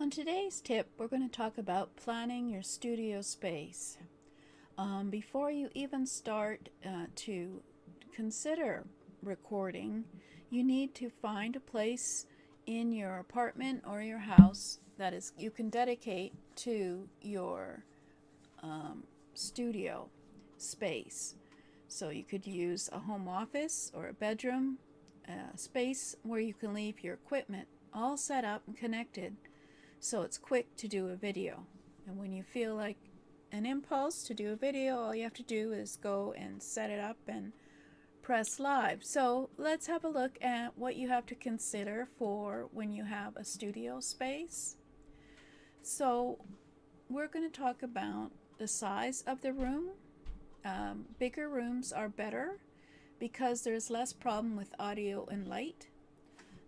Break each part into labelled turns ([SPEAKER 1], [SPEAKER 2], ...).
[SPEAKER 1] On today's tip, we're going to talk about planning your studio space. Before you even start to consider recording, you need to find a place in your apartment or your house that is you can dedicate to your studio space. So you could use a home office or a bedroom space where you can leave your equipment all set up and connected so it's quick to do a video. And when you feel like an impulse to do a video, all you have to do is go and set it up and press live. So let's have a look at what you have to consider for when you have a studio space. So we're going to talk about the size of the room. Bigger rooms are better because there's less problem with audio and light.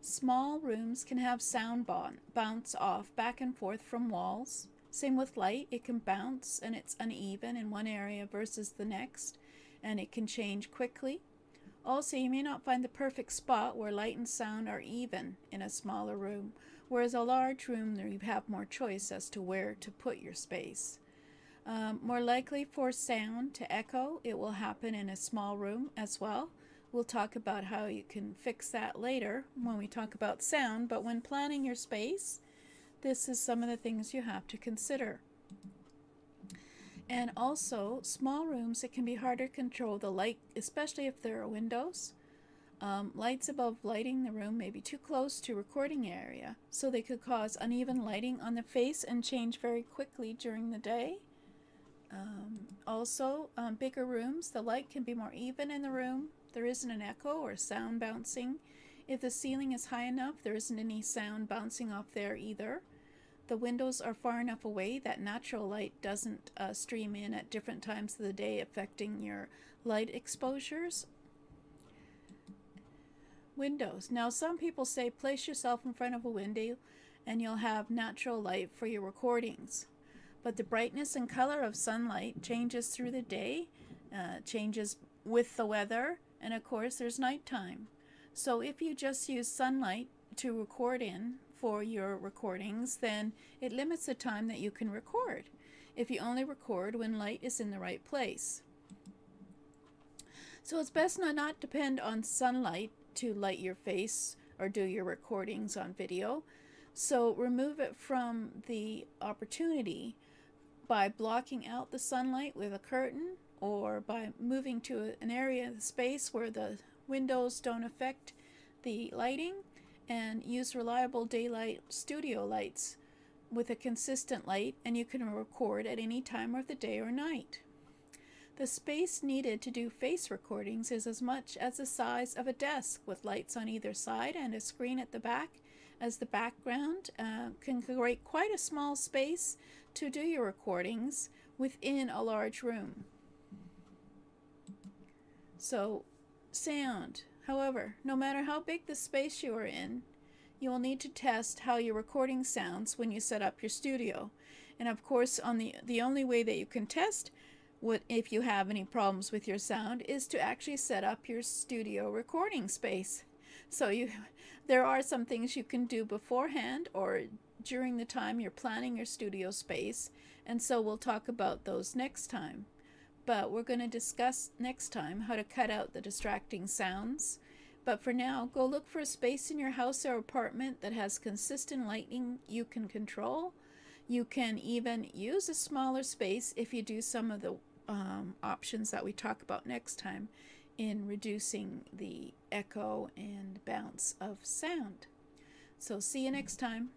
[SPEAKER 1] Small rooms can have sound bounce off back and forth from walls. Same with light, it can bounce and it's uneven in one area versus the next, and it can change quickly. Also, you may not find the perfect spot where light and sound are even in a smaller room, whereas a large room you have more choice as to where to put your space. More likely for sound to echo, it will happen in a small room as well. We'll talk about how you can fix that later when we talk about sound, but when planning your space, this is some of the things you have to consider. And also, small rooms, it can be harder to control the light, especially if there are windows. Lights above lighting the room may be too close to recording area, so they could cause uneven lighting on the face and change very quickly during the day. Also, bigger rooms, the light can be more even in the room. There isn't an echo or sound bouncing. If the ceiling is high enough, there isn't any sound bouncing off there either. The windows are far enough away that natural light doesn't stream in at different times of the day, affecting your light exposures. Windows. Now, some people say place yourself in front of a window and you'll have natural light for your recordings. But the brightness and color of sunlight changes through the day, changes with the weather, and of course there's nighttime. So if you just use sunlight to record in for your recordings, then it limits the time that you can record if you only record when light is in the right place. So it's best not depend on sunlight to light your face or do your recordings on video. So remove it from the opportunity by blocking out the sunlight with a curtain or by moving to an area of the space where the windows don't affect the lighting, and use reliable daylight studio lights with a consistent light, and you can record at any time of the day or night. The space needed to do face recordings is as much as the size of a desk with lights on either side and a screen at the back, as the background can create quite a small space to do your recordings within a large room. So, sound. However, no matter how big the space you are in, you will need to test how your recording sounds when you set up your studio. And of course, the only way that you can test if you have any problems with your sound is to actually set up your studio recording space. So there are some things you can do beforehand or during the time you're planning your studio space, and so we'll talk about those next time. But we're going to discuss next time how to cut out the distracting sounds. But for now, go look for a space in your house or apartment that has consistent lighting you can control. You can even use a smaller space if you do some of the options that we talk about next time in reducing the echo and bounce of sound. So see you next time.